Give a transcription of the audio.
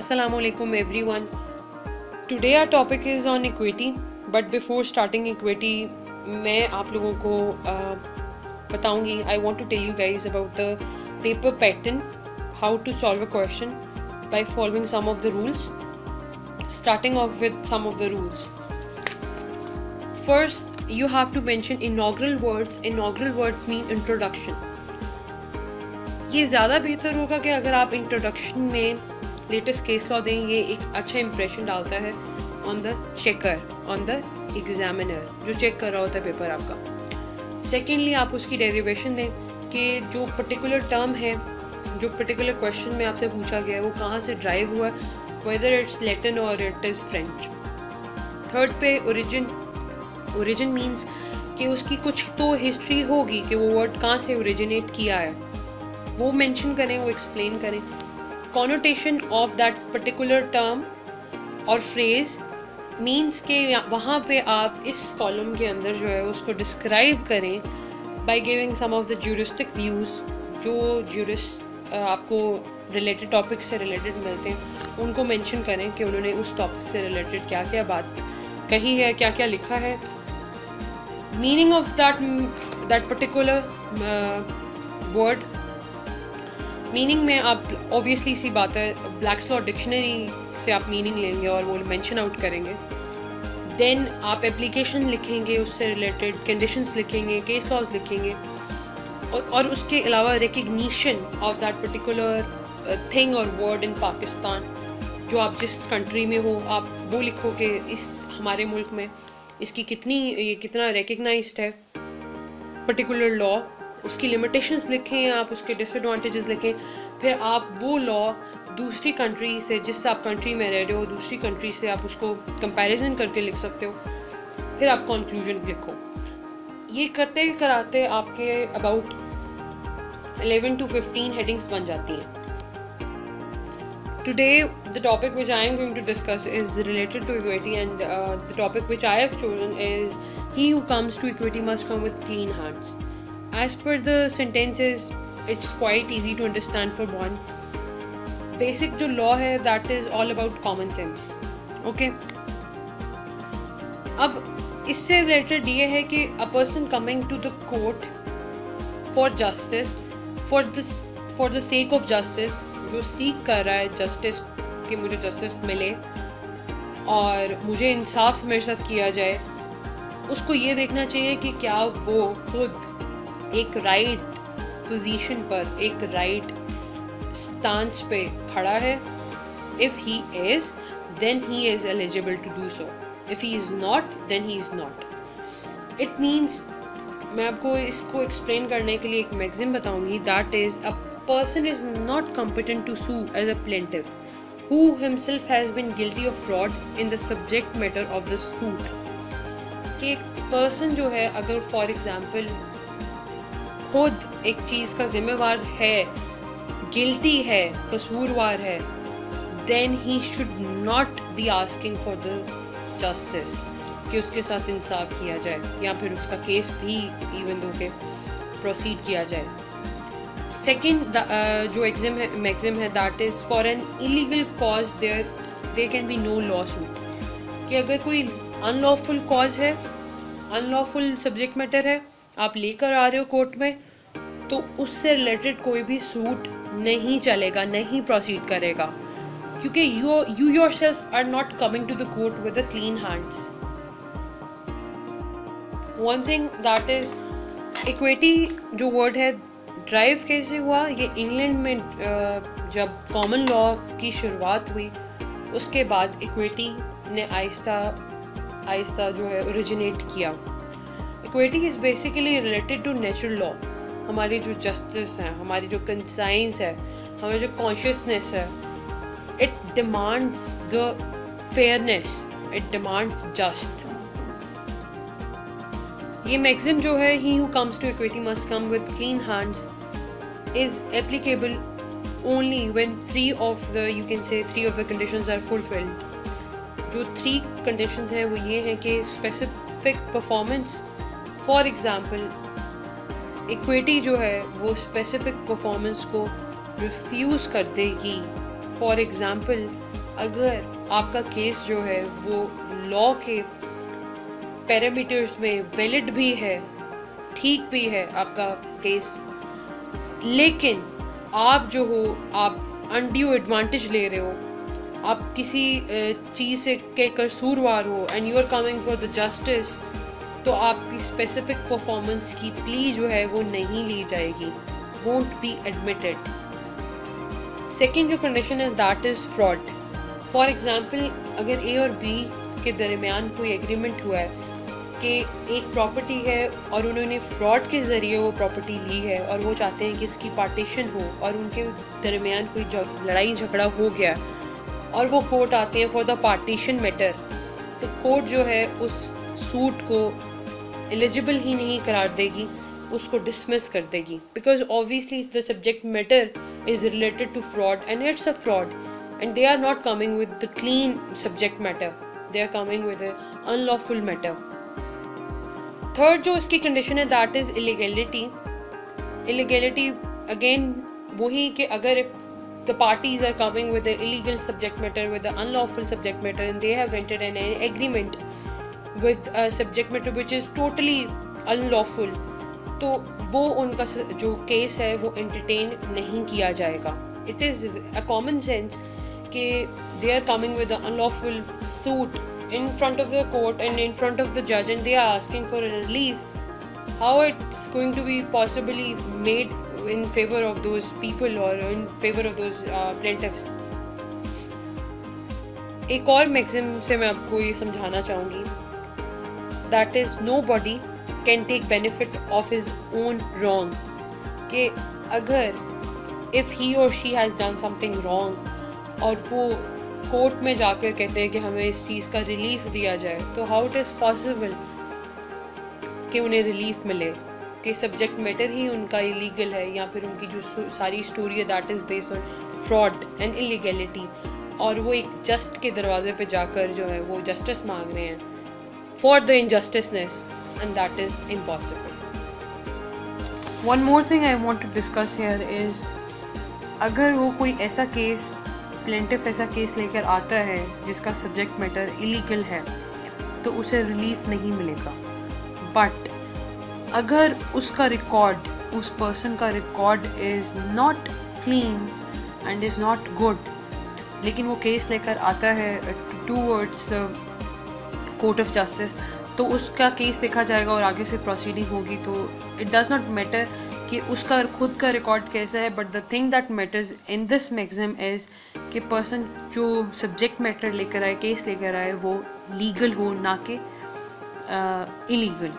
Assalamualaikum everyone. Today our topic is on equity, but before starting equity, मैं आप लोगों को बताऊंगी. I want to tell you guys about the paper pattern, how to solve a question by following some of the rules. Starting off with some of the rules. First, you have to mention inaugural words. Inaugural words mean introduction. ये ज़्यादा बेहतर होगा कि अगर आप introduction में latest case law दें. ये एक अच्छा इंप्रेशन डालता है on the checker, on the examiner जो चेक कर रहा होता है पेपर आपका. सेकेंडली, आप उसकी डेरिवेशन दें कि जो पर्टिकुलर टर्म है, जो पर्टिकुलर क्वेश्चन में आपसे पूछा गया है, वो कहाँ से ड्राइव हुआ है, वेदर इट्स लैटिन और इट इज़ फ्रेंच. थर्ड पे ओरिजिन. ओरिजिन मीन्स कि उसकी कुछ तो हिस्ट्री होगी कि वो वर्ड कहाँ से ओरिजिनेट किया है, वो मेंशन करें, वो एक्सप्लेन करें. Connotation of that particular term और फ्रेज मीन्स के वहाँ पे आप इस कॉलम के अंदर जो है उसको डिस्क्राइब करें by giving some of the juristic views. जो ज्यूरिस्ट आपको रिलेटेड टॉपिक से रिलेटेड मिलते हैं उनको मेंशन करें कि उन्होंने उस टॉपिक से रिलेटेड क्या क्या बात कही है, क्या क्या लिखा है. Meaning of that particular word. Meaning में आप ऑब्वियसली सी बात है ब्लैक्स लॉ डिक्शनरी से आप मीनिंग लेंगे और वो मेंशन आउट करेंगे. देन आप एप्लीकेशन लिखेंगे, उससे रिलेटेड कंडीशंस लिखेंगे, केस लॉज लिखेंगे और उसके अलावा recognition of that particular thing और वर्ड इन पाकिस्तान. जो आप जिस कंट्री में हो आप वो लिखो कि इस हमारे मुल्क में इसकी कितना रिकग्नाइज्ड है पर्टिकुलर लॉ. उसकी लिमिटेशंस लिखें, आप उसके डिसएडवांटेजेस लिखें. फिर आप वो लॉ दूसरी कंट्री से, जिससे आप कंट्री में रह रहे हो, दूसरी कंट्री से आप उसको कंपैरिजन करके लिख सकते हो. फिर आप कंक्लूजन लिखो. ये करते कराते आपके अबाउट 11 to 15 हेडिंग्स बन जाती हैं. Today the topic which I am going to discuss is related to equity, and the topic which I have chosen is he who comes to equity must come with clean hands. As per the sentences, it's quite easy to understand for one. Basic जो law है that is all about common sense. Okay. अब इससे related ये है कि a person coming to the court for justice, for the sake of justice, जो सीख कर रहा है जस्टिस कि मुझे जस्टिस मिले और मुझे इंसाफ मेरे साथ किया जाए, उसको ये देखना चाहिए कि क्या वो खुद एक राइट पोजीशन पर, एक राइट स्टांस पे खड़ा है. If he is then he is eligible to do so. If he is not then he is not. It means, मैं आपको इसको एक्सप्लेन करने के लिए एक मैगज़ीन बताऊंगी. That is a person is not competent to sue as a plaintiff who himself has been guilty of fraud in the subject matter of the suit. कि एक person जो है अगर for example खुद एक चीज़ का जिम्मेवार है, guilty है, कसूरवार है, then he should not be asking for the justice कि उसके साथ इंसाफ किया जाए या फिर उसका केस भी even though के proceed किया जाए. सेकेंड जो मैक्सिम है that is for an illegal cause there can be no lawsuit. कि अगर कोई अनलॉफुल कॉज है, अनलॉफुल सब्जेक्ट मैटर है, आप लेकर आ रहे हो कोर्ट में, तो उससे रिलेटेड कोई भी सूट नहीं चलेगा, नहीं प्रोसीड करेगा, क्योंकि you yourself are not coming to the court with the clean hands. One thing that is equity जो वर्ड है ड्राइव कैसे हुआ. ये इंग्लैंड में जब कॉमन लॉ की शुरुआत हुई उसके बाद इक्विटी ने आहिस्ता आहिस्ता जो है ओरिजिनेट किया. Equity is basically related to natural law. हमारी जो जस्टिस है, हमारी जो कंसाइंस है, हमारी जो कॉन्शियसनेस है, it demands the fairness, it demands just. ये मैक्सिम जो है he who comes to equity must come with clean hands is applicable only when three of the conditions are fulfilled. जो 3 conditions हैं वो ये हैं कि specific performance. For example, equity जो है वो specific performance को refuse कर देगी फॉर एग्ज़ाम्पल अगर आपका केस जो है वो लॉ के पैरामीटर्स में वैलिड भी है, ठीक भी है आपका केस, लेकिन आप जो हो आप अनड्यू एडवांटेज ले रहे हो, आप किसी चीज़ से के कसूरवार हो and you are coming for the justice, तो आपकी स्पेसिफिक परफॉर्मेंस की प्ली जो है वो नहीं ली जाएगी, वोंट बी एडमिटेड। सेकेंड जो कंडीशन है that is fraud. For example अगर ए और बी के दरमियान कोई एग्रीमेंट हुआ है कि एक प्रॉपर्टी है और उन्होंने फ्रॉड के ज़रिए वो प्रॉपर्टी ली है और वो चाहते हैं कि इसकी पार्टीशन हो, और उनके दरमियान कोई लड़ाई झगड़ा हो गया और वो कोर्ट आते हैं फॉर द पार्टीशन मैटर, तो कोर्ट जो है उस सूट को एलिजिबल ही नहीं करार देगी, उसको डिसमिस कर देगी, because obviously the subject matter is related to fraud and it's a fraud and they are not coming with the clean subject matter, they are coming with unlawful matter. Third जो इसकी condition है that is illegality. Illegality again वही कि अगर if the parties are coming with the illegal subject matter, with the unlawful subject matter, and they have entered an agreement with a subject matter which is totally unlawful, तो वो उनका जो case है वो entertain नहीं किया जाएगा। It is a common sense कि they are coming with the unlawful suit in front of the court and in front of the judge and they are asking for a relief. How it's going to be possibly made in favor of those people or in favor of those plaintiffs? एक और maxim से मैं आपको ये समझाना चाहूँगी, that is nobody can take benefit of his own wrong, कि अगर if he or she has done something wrong और वो कोर्ट में जाकर कहते हैं कि हमें इस चीज़ का रिलीफ दिया जाए, तो how it is possible कि उन्हें रिलीफ मिले कि सब्जेक्ट मैटर ही उनका इलीगल है, या फिर उनकी जो सारी स्टोरी है that is based on fraud and illegality, और वो एक जस्ट के दरवाजे पे जाकर जो है वो जस्टिस मांग रहे हैं for the injusticeness, and that is impossible. One more thing I want to discuss here is, अगर वो कोई ऐसा केस प्लेंटिफ ऐसा केस लेकर आता है जिसका सब्जेक्ट मैटर इलीगल है, तो उसे रिलीफ नहीं मिलेगा। बट अगर उसका रिकॉर्ड, उस पर्सन का record is not clean and is not good, लेकिन वो केस लेकर आता है टूवर्ड्स कोर्ट ऑफ जस्टिस, तो उसका केस देखा जाएगा और आगे से प्रोसीडिंग होगी। तो इट डज़ नॉट मैटर कि उसका खुद का रिकॉर्ड कैसा है, but the thing that matters in this maxim is कि पर्सन जो सब्जेक्ट मैटर लेकर आए, केस लेकर आए, वो लीगल हो, ना कि इलीगल।